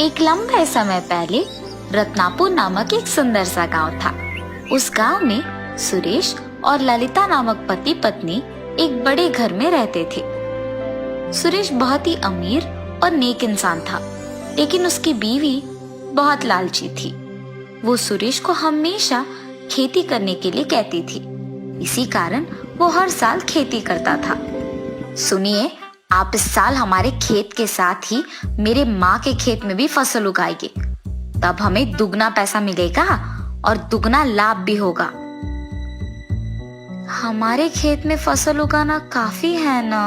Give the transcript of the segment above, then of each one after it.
एक लंबे समय पहले रत्नापुर नामक एक सुंदर सा गांव था। उस गांव में सुरेश और ललिता नामक पति पत्नी एक बड़े घर में रहते थे। सुरेश बहुत ही अमीर और नेक इंसान था, लेकिन उसकी बीवी बहुत लालची थी। वो सुरेश को हमेशा खेती करने के लिए कहती थी। इसी कारण वो हर साल खेती करता था। सुनिए, आप इस साल हमारे खेत के साथ ही मेरे माँ के खेत में भी फसल उगाएंगे, तब हमें दुगना पैसा मिलेगा और दुगना लाभ भी होगा। हमारे खेत में फसल उगाना काफी है ना,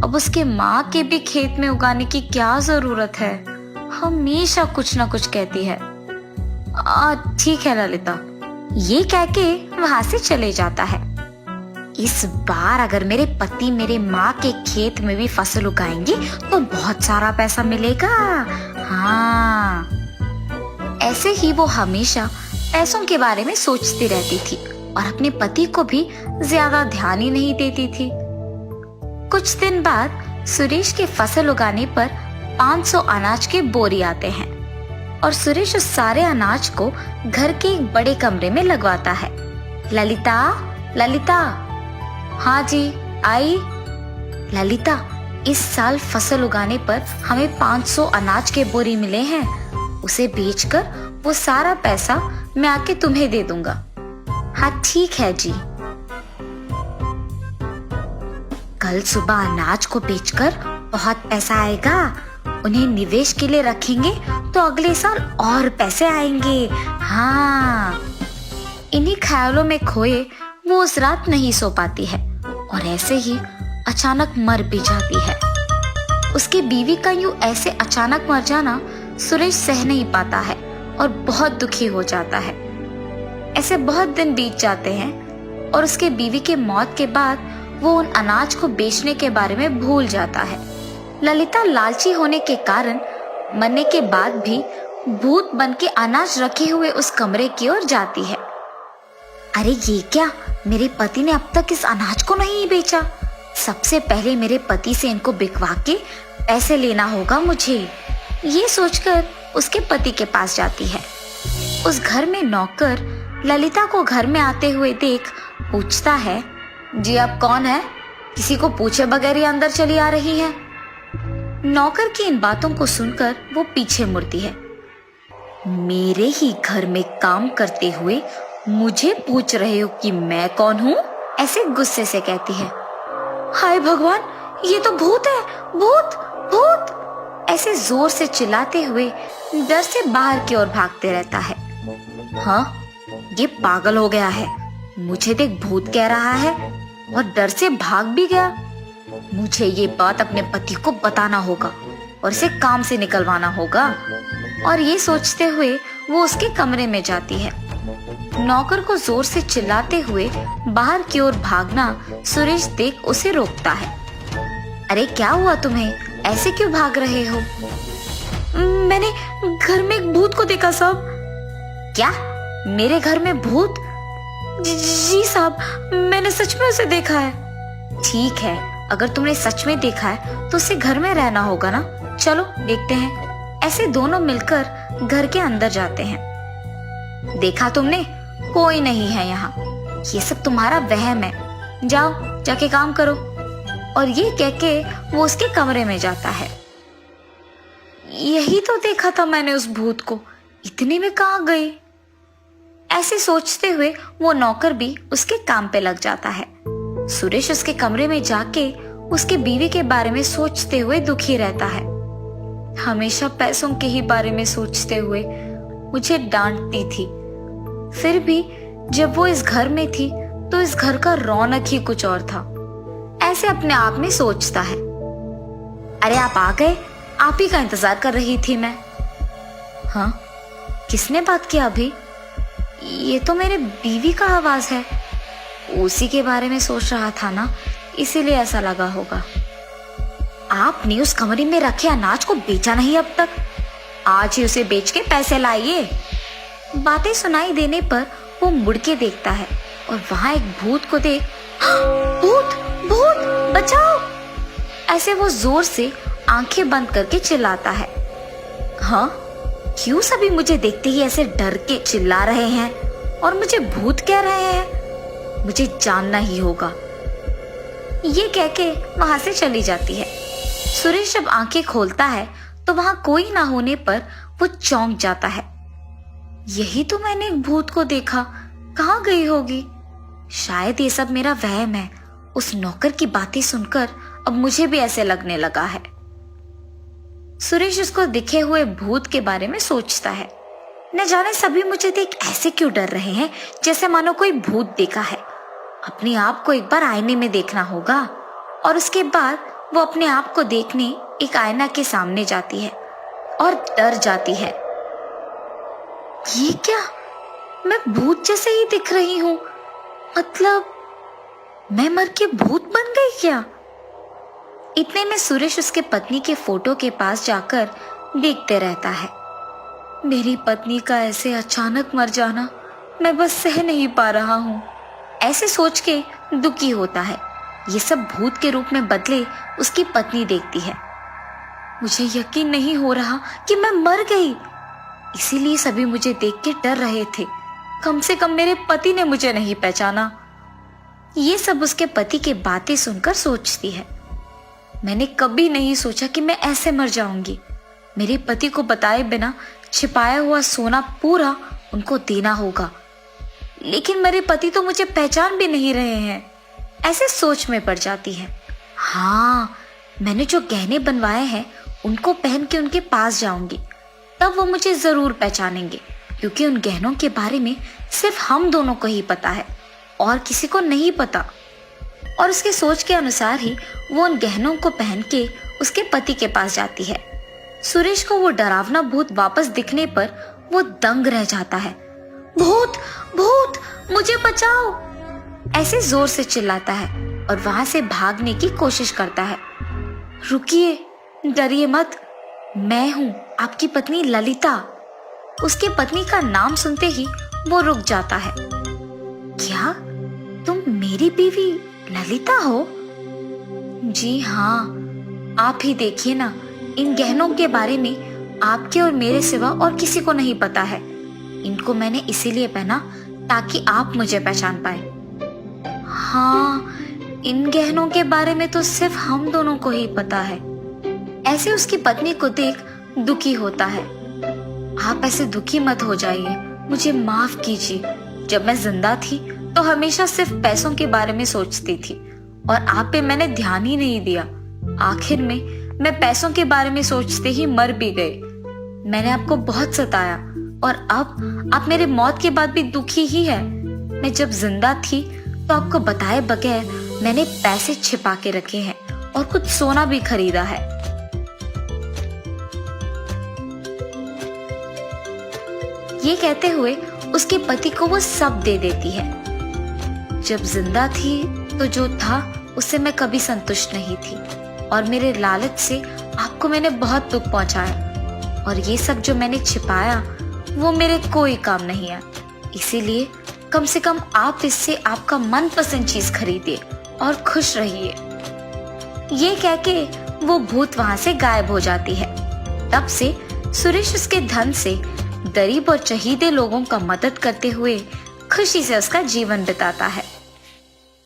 अब उसके माँ के भी खेत में उगाने की क्या जरूरत है। हमेशा कुछ ना कुछ कहती है। ठीक है ललिता, ये कह के वहां से चले जाता है। इस बार अगर मेरे पति मेरे माँ के खेत में भी फसल उगाएंगे तो बहुत सारा पैसा मिलेगा। हाँ, ऐसे ही वो हमेशा पैसों के बारे में सोचती रहती थी और अपने पति को भी ज्यादा ध्यान ही नहीं देती थी। कुछ दिन बाद सुरेश के फसल उगाने पर 500 अनाज के बोरी आते हैं और सुरेश उस सारे अनाज को घर के एक बड़े कमरे में लगवाता है। ललिता, ललिता। हाँ जी, आई। ललिता, इस साल फसल उगाने पर हमें 500 अनाज के बोरी मिले हैं। उसे बेचकर वो सारा पैसा मैं आके तुम्हें दे दूंगा। हाँ ठीक है जी। कल सुबह अनाज को बेचकर बहुत पैसा आएगा। उन्हें निवेश के लिए रखेंगे तो अगले साल और पैसे आएंगे। हाँ, इन्हीं ख्यालों में खोए वो उस रात नहीं सो पाती है और ऐसे ही अचानक मर भी जाती है। उसकी बीवी का यूं ऐसे अचानक मर जाना सुरेश सह नहीं पाता है और बहुत दुखी हो जाता है। ऐसे बहुत दिन बीत जाते हैं और उसके बीवी के मौत के बाद वो उन अनाज को बेचने के बारे में भूल जाता है। ललिता लालची होने के कारण मरने के बाद भी भूत बन के अनाज रखे हुए उस कमरे की ओर जाती है। अरे ये क्या, मेरे पति ने अब तक इस अनाज को नहीं बेचा। सबसे पहले मेरे पति से इनको बिकवा के पैसे लेना होगा मुझे। ये सोचकर उसके पति के पास जाती है। उस घर में नौकर ललिता को घर में आते हुए देख पूछता है, जी आप कौन है? किसी को पूछे बगैर ही अंदर चली आ रही है। नौकर की इन बातों को सुनकर वो पीछे मुड़ती है। मेरे ही घर में काम करते हुए मुझे पूछ रहे हो कि मैं कौन हूँ? ऐसे गुस्से से कहती है। हाय भगवान, ये तो भूत है, भूत भूत। ऐसे जोर से चिल्लाते हुए डर से बाहर की ओर भागते रहता है। हाँ, ये पागल हो गया है। मुझे देख भूत कह रहा है और डर से भाग भी गया। मुझे ये बात अपने पति को बताना होगा और इसे काम से निकलवाना होगा। और ये सोचते हुए वो उसके कमरे में जाती है। नौकर को जोर से चिल्लाते हुए बाहर की ओर भागना सुरेश देख उसे रोकता है। अरे क्या हुआ तुम्हें? ऐसे क्यों भाग रहे हो? मैंने घर में एक भूत को देखा साहब। क्या? मेरे घर में भूत? जी साहब, मैंने सच में उसे देखा है। ठीक है, अगर तुमने सच में देखा है तो उसे घर में रहना होगा ना। चलो देखते हैं। ऐसे दोनों मिलकर घर के अंदर जाते हैं। देखा तुमने? कोई नहीं है यहाँ। ये सब तुम्हारा वहम है। जाओ, जाके काम करो। और ये कह के वो उसके कमरे में जाता है। यही तो देखा था मैंने उस भूत को, इतने में कहाँ गई? ऐसे सोचते हुए वो नौकर भी उसके काम पे लग जाता है। सुरेश उसके कमरे में जाके उसके बीवी के बारे में सोचते हुए दुखी रहता है। हमेशा पैसों के ही बारे में सोचते हुए मुझे डांटती थी, फिर भी जब वो इस घर में थी तो इस घर का रौनक ही कुछ और था। ऐसे अपने आप में सोचता है। अरे आप आ गए, आप ही का इंतजार कर रही थी मैं। हाँ, किसने बात किया अभी? ये तो मेरे बीवी का आवाज है। उसी के बारे में सोच रहा था ना, इसीलिए ऐसा लगा होगा। आपने उस कमरे में रखे अनाज को बेचा नहीं अब तक। आज ही उसे बेच के पैसे लाइए। बातें सुनाई देने पर वो मुड़ के देखता है और वहां एक भूत को देख, भूत भूत बचाओ, ऐसे वो जोर से आंखें बंद करके चिल्लाता है। हाँ, क्यों सभी मुझे देखते ही ऐसे डर के चिल्ला रहे हैं और मुझे भूत कह रहे हैं? मुझे जानना ही होगा। ये कह के वहां से चली जाती है। सुरेश जब आंखें खोलता है तो वहां कोई ना होने पर वो चौंक जाता है। यही तो मैंने एक भूत को देखा, कहाँ गई होगी? शायद ये सब मेरा वहम है। उस नौकर की बातें सुनकर अब मुझे भी ऐसे लगने लगा है। सुरेश उसको दिखे हुए भूत के बारे में सोचता है। न जाने सभी मुझे देख ऐसे क्यों डर रहे हैं, जैसे मानो कोई भूत देखा है। अपने आप को एक बार आईने में देखना होगा। और उसके बाद वो अपने आप को देखने एक आईना के सामने जाती है और डर जाती है। ये क्या, मैं भूत जैसे ही दिख रही हूँ? मतलब मैं मर के भूत बन गई क्या? इतने में सुरेश उसके पत्नी के फोटो के पास जाकर देखते रहता है। मेरी पत्नी का ऐसे अचानक मर जाना मैं बस सह नहीं पा रहा हूँ। ऐसे सोच के दुखी होता है। ये सब भूत के रूप में बदले उसकी पत्नी देखती है। मुझे यकीन नहीं हो रहा कि मैं मर गई। इसीलिए सभी मुझे देख के डर रहे थे। कम से कम मेरे पति ने मुझे नहीं पहचाना। ये सब उसके पति की बातें सुनकर सोचती है। मैंने कभी नहीं सोचा कि मैं ऐसे मर जाऊंगी। मेरे पति को बताए बिना छिपाया हुआ सोना पूरा उनको देना होगा। लेकिन मेरे पति तो मुझे पहचान भी नहीं रहे हैं। ऐसे सोच में पड़ जाती है। हाँ, मैंने जो गहने बनवाए हैं उनको पहन के उनके पास जाऊंगी, तब वो मुझे जरूर पहचानेंगे, क्योंकि उन गहनों के बारे में सिर्फ हम दोनों को ही पता है और किसी को नहीं पता। और उसके सोच के अनुसार ही वो उन गहनों को पहन के उसके पति के पास जाती है। सुरेश को वो डरावना भूत वापस दिखने पर वो दंग रह जाता है। भूत, भूत, मुझे बचाओ! ऐसे जोर से चिल्लाता है और वहां से भागने की कोशिश करता है। रुकिए, डरिए मत, मैं हूँ आपकी पत्नी ललिता। उसकी पत्नी का नाम सुनते ही वो रुक जाता है। क्या तुम मेरी बीवी ललिता हो? जी हाँ, आप ही देखिए ना, इन गहनों के बारे में आपके और मेरे सिवा और किसी को नहीं पता है। इनको मैंने इसीलिए पहना ताकि आप मुझे पहचान पाए। हाँ, इन गहनों के बारे में तो सिर्फ हम दोनों को ही पता है। ऐसे उसकी पत्नी को देख दुखी होता है। आप ऐसे दुखी मत हो जाइए, मुझे माफ कीजिए। जब मैं जिंदा थी तो हमेशा सिर्फ पैसों के बारे में सोचती थी और आप पे मैंने ध्यान ही नहीं दिया। आखिर में मैं पैसों के बारे में सोचते ही मर भी गए। मैंने आपको बहुत सताया और अब आप मेरे मौत के बाद भी दुखी ही है। मैं जब जिंदा थी तो आपको बताए बगैर मैंने पैसे छिपा के रखे हैं और कुछ सोना भी खरीदा है। ये कहते हुए उसके पति को वो सब दे देती है। जब जिंदा थी तो जो था उससे मैं कभी संतुष्ट नहीं थी और मेरे लालच से आपको मैंने बहुत दुख पहुंचाया और ये सब जो मैंने छिपाया वो मेरे कोई काम नहीं आया। इसीलिए कम से कम आप इससे आपका मनपसंद चीज खरीदिए और खुश रहिए। ये कह के वो भूत वहां से गायब हो जाती है। तब से सुरेश उसके धन से गरीब और चहीदे लोगों का मदद करते हुए खुशी से उसका जीवन बिताता है।